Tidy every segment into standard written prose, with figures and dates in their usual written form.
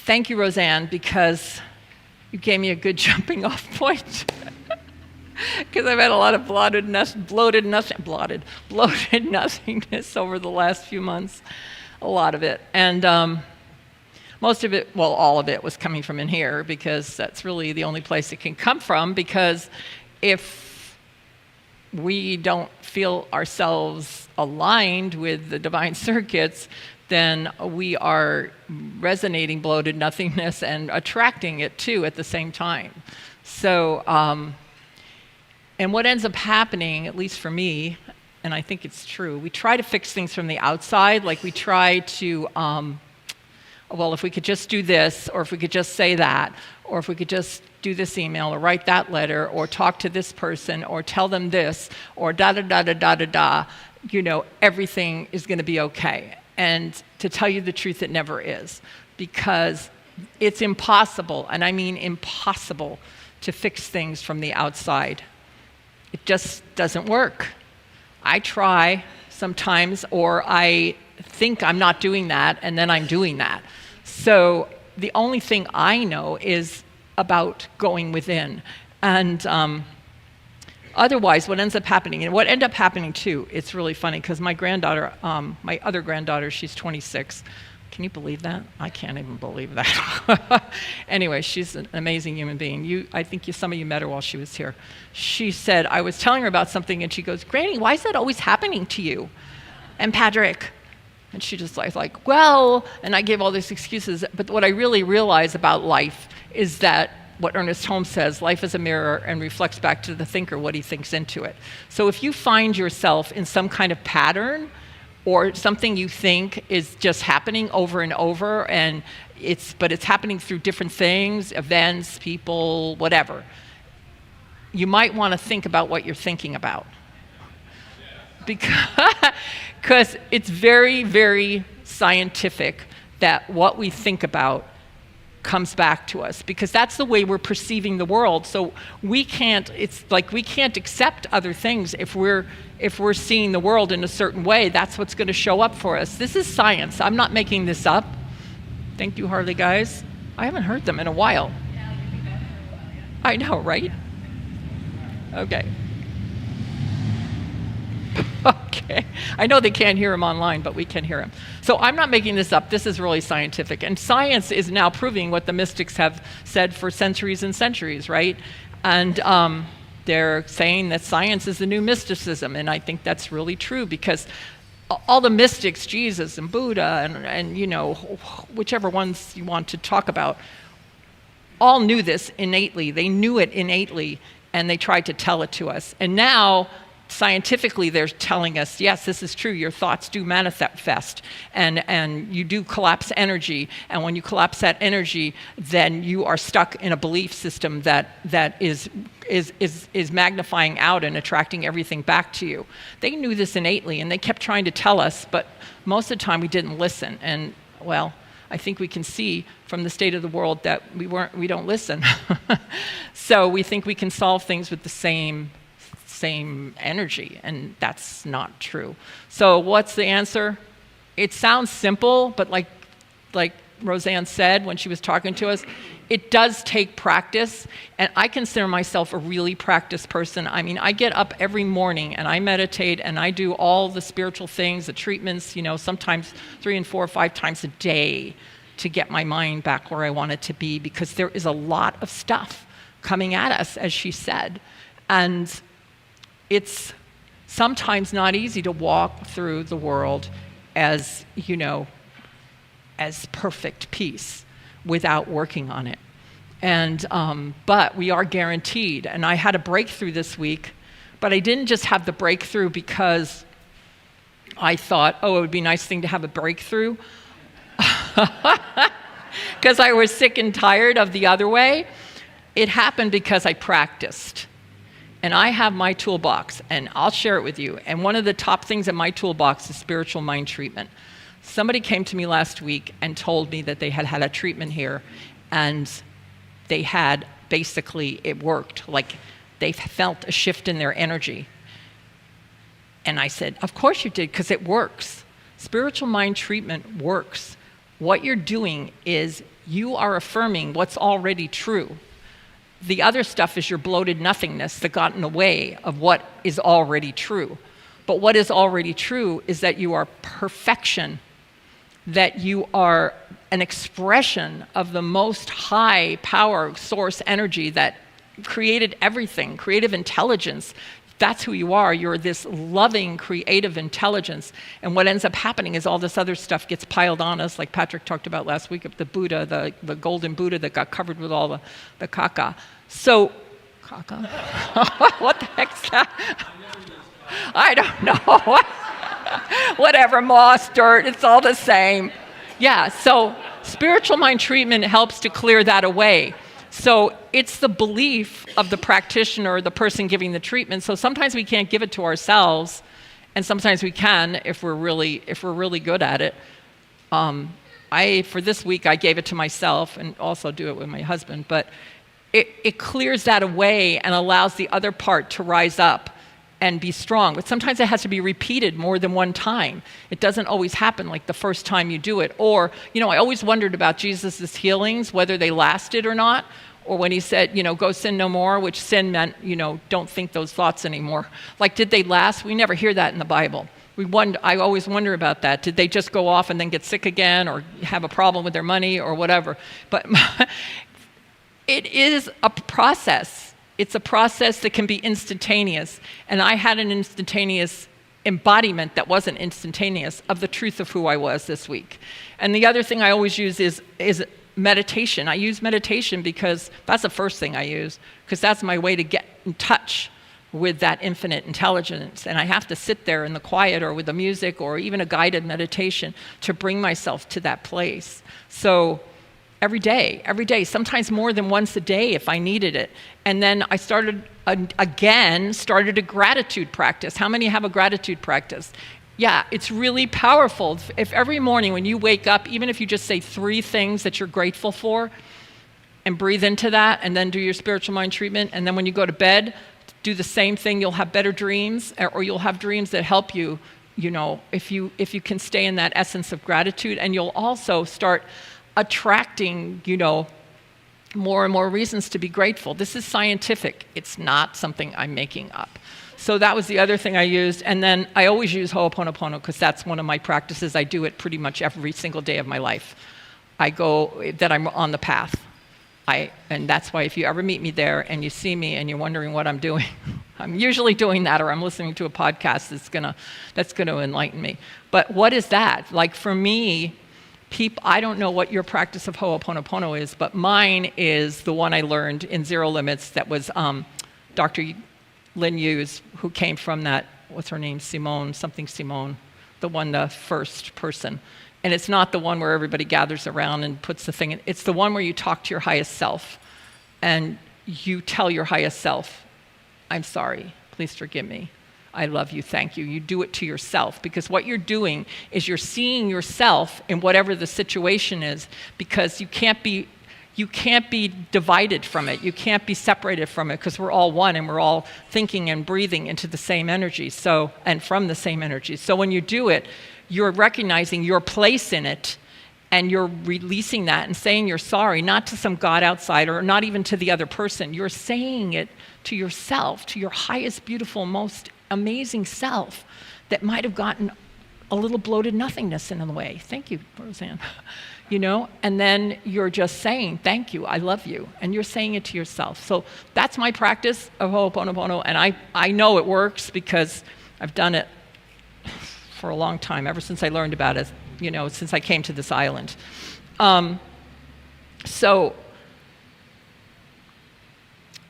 thank you, Roseanne, because you gave me a good jumping off point. Because I've had a lot of bloated nothingness over the last few months, a lot of it. And most of it, well, all of it was coming from in here, because that's really the only place it can come from, because if we don't feel ourselves aligned with the divine circuits, then we are resonating bloated nothingness and attracting it too at the same time. So, and what ends up happening, at least for me, and I think it's true, we try to fix things from the outside, like we try to, well, if we could just do this, or if we could just say that, or if we could just do this email, or write that letter, or talk to this person, or tell them this, or da-da-da-da-da-da-da, everything is going to be okay. And to tell you the truth, it never is, because it's impossible, and I mean impossible, to fix things from the outside. It just doesn't work. I try sometimes, or I think I'm not doing that, and then I'm doing that. So the only thing I know is about going within. And otherwise, what ends up happening, and what ended up happening too, it's really funny, because my granddaughter, my other granddaughter, she's 26. Can you believe that? I can't even believe that. Anyway, she's an amazing human being. I think some of you met her while she was here. She said, I was telling her about something, and she goes, Granny, why is that always happening to you and Patrick? And she just like, well, and I gave all these excuses. But what I really realize about life is that what Ernest Holmes says, life is a mirror and reflects back to the thinker what he thinks into it. So if you find yourself in some kind of pattern, or something you think is just happening over and over, but it's happening through different things, events, people, whatever, you might want to think about what you're thinking about. Because it's very, very scientific that what we think about comes back to us, because that's the way we're perceiving the world. So we can't accept other things if we're seeing the world in a certain way. That's what's going to show up for us. This is science. I'm not making this up. Thank you, Harley guys. I haven't heard them in a while. Yeah, you've been back for a while, yeah. I know, right? Okay. Okay. I know they can't hear him online, but we can hear him. So I'm not making this up. This is really scientific. And science is now proving what the mystics have said for centuries and centuries, right? And they're saying that science is the new mysticism. And I think that's really true, because all the mystics, Jesus and Buddha and whichever ones you want to talk about, all knew this innately. They knew it innately, and they tried to tell it to us. And now, scientifically, they're telling us, yes, this is true. Your thoughts do manifest, and you do collapse energy. And when you collapse that energy, then you are stuck in a belief system that is magnifying out and attracting everything back to you. They knew this innately, and they kept trying to tell us, but most of the time we didn't listen. And well, I think we can see from the state of the world that we don't listen. So we think we can solve things with the same energy, and that's not true. So what's the answer? It sounds simple, but like Roseanne said when she was talking to us, it does take practice, and I consider myself a really practiced person. I mean, I get up every morning and I meditate and I do all the spiritual things, the treatments, sometimes 3 and 4 or 5 times a day to get my mind back where I want it to be, because there is a lot of stuff coming at us, as she said. And it's sometimes not easy to walk through the world as perfect peace without working on it. And but we are guaranteed. And I had a breakthrough this week, but I didn't just have the breakthrough because I thought, it would be a nice thing to have a breakthrough, because I was sick and tired of the other way. It happened because I practiced. And I have my toolbox, and I'll share it with you. And one of the top things in my toolbox is spiritual mind treatment. Somebody came to me last week and told me that they had had a treatment here, and they had basically, it worked. Like, they felt a shift in their energy. And I said, of course you did, because it works. Spiritual mind treatment works. What you're doing is You are affirming what's already true. The other stuff is your bloated nothingness that got in the way of what is already true. But what is already true is that you are perfection, that you are an expression of the most high power source energy that created everything, creative intelligence. That's who you are. You're this loving, creative intelligence. And what ends up happening is all this other stuff gets piled on us, like Patrick talked about last week of the Buddha, the golden Buddha that got covered with all the caca. So, caca? What the heck's that? I don't know. Whatever, moss, dirt, it's all the same. Yeah, so spiritual mind treatment helps to clear that away. So it's the belief of the practitioner, the person giving the treatment. So sometimes we can't give it to ourselves, and sometimes we can if we're really good at it. For this week, I gave it to myself, and also do it with my husband. But it clears that away and allows the other part to rise up and be strong. But sometimes it has to be repeated more than one time. It doesn't always happen like the first time you do it. Or, I always wondered about Jesus' healings, whether they lasted or not. Or when he said, go sin no more, which sin meant, don't think those thoughts anymore. Like, did they last? We never hear that in the Bible. I always wonder about that. Did they just go off and then get sick again or have a problem with their money or whatever? But it is a process. It's a process that can be instantaneous. And I had an instantaneous embodiment that wasn't instantaneous of the truth of who I was this week. And the other thing I always use is meditation. I use meditation because that's the first thing I use, because that's my way to get in touch with that infinite intelligence. And I have to sit there in the quiet or with the music or even a guided meditation to bring myself to that place. So every day, sometimes more than once a day if I needed it. And then I started a gratitude practice. How many have a gratitude practice? Yeah, it's really powerful. If every morning when you wake up, even if you just say 3 things that you're grateful for and breathe into that and then do your spiritual mind treatment, and then when you go to bed, do the same thing, you'll have better dreams, or you'll have dreams that help you, if you can stay in that essence of gratitude, and you'll also start attracting, more and more reasons to be grateful. This is scientific. It's not something I'm making up. So that was the other thing I used. And then I always use Ho'oponopono because that's one of my practices. I do it pretty much every single day of my life. That I'm on the path. And that's why if you ever meet me there and you see me and you're wondering what I'm doing, I'm usually doing that, or I'm listening to a podcast that's gonna enlighten me. But what is that? Like for me, I don't know what your practice of Ho'oponopono is, but mine is the one I learned in Zero Limits that was Dr. Lynn Hughes, who came from that, what's her name, Simone, the first person. And it's not the one where everybody gathers around and puts the thing in. It's the one where you talk to your highest self and you tell your highest self, I'm sorry, please forgive me. I love you, thank you. You do it to yourself, because what you're doing is you're seeing yourself in whatever the situation is, because you can't be divided from it. You can't be separated from it, because we're all one and we're all thinking and breathing into the same energy, and from the same energy. So when you do it, you're recognizing your place in it, and you're releasing that and saying you're sorry, not to some God outside or not even to the other person. You're saying it to yourself, to your highest, beautiful, most amazing self that might have gotten a little bloated nothingness in the way. Thank you, Roseanne. And then you're just saying, thank you, I love you. And you're saying it to yourself. So that's my practice of Ho'oponopono. And I know it works because I've done it for a long time, ever since I learned about it, since I came to this island. So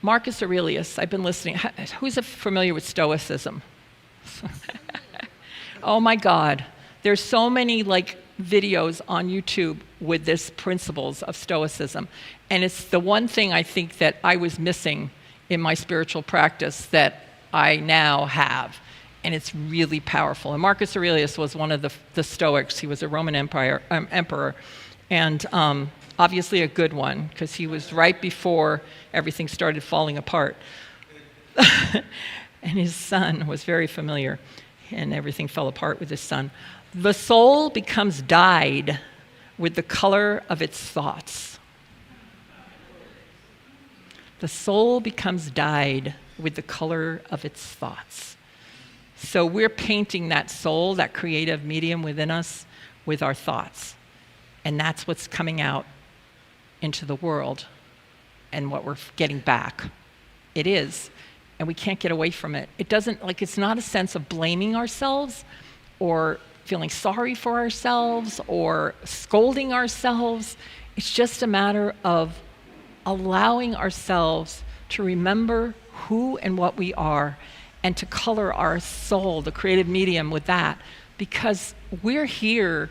Marcus Aurelius, I've been listening. Who's familiar with Stoicism? Oh my God. There's so many videos on YouTube with this principles of Stoicism. And it's the one thing I think that I was missing in my spiritual practice that I now have. And it's really powerful. And Marcus Aurelius was one of the Stoics. He was a Roman emperor. And obviously a good one, because he was right before everything started falling apart. And his son was very familiar, and everything fell apart with his son. The soul becomes dyed with the color of its thoughts. The soul becomes dyed with the color of its thoughts. So we're painting that soul, that creative medium within us, with our thoughts. And that's what's coming out into the world and what we're getting back. It is. And we can't get away from it. It's not a sense of blaming ourselves or feeling sorry for ourselves or scolding ourselves. It's just a matter of allowing ourselves to remember who and what we are and to color our soul, the creative medium, with that, because we're here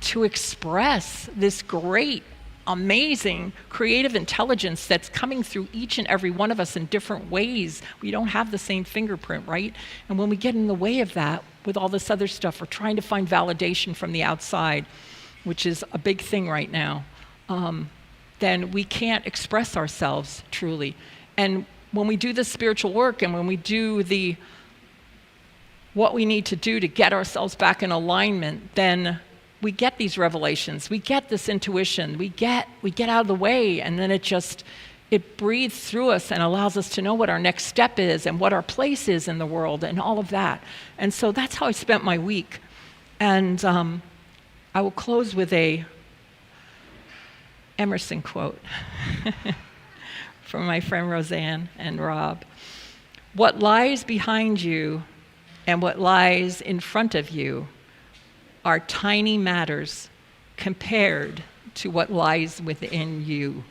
to express this great, amazing creative intelligence that's coming through each and every one of us in different ways. We don't have the same fingerprint, right? And when we get in the way of that with all this other stuff, we're trying to find validation from the outside, which is a big thing right now, then we can't express ourselves truly. And when we do the spiritual work and when we do what we need to do to get ourselves back in alignment, then we get these revelations, we get this intuition, we get out of the way, and then it breathes through us and allows us to know what our next step is and what our place is in the world and all of that. And so that's how I spent my week. And I will close with a Emerson quote from my friend Roseanne and Rob. What lies behind you and what lies in front of you are tiny matters compared to what lies within you.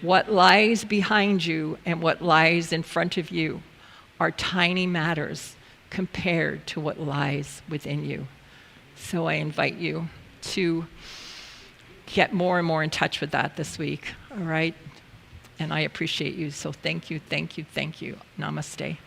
What lies behind you and what lies in front of you are tiny matters compared to what lies within you. So I invite you to get more and more in touch with that this week, all right? And I appreciate you, so thank you, thank you, thank you. Namaste.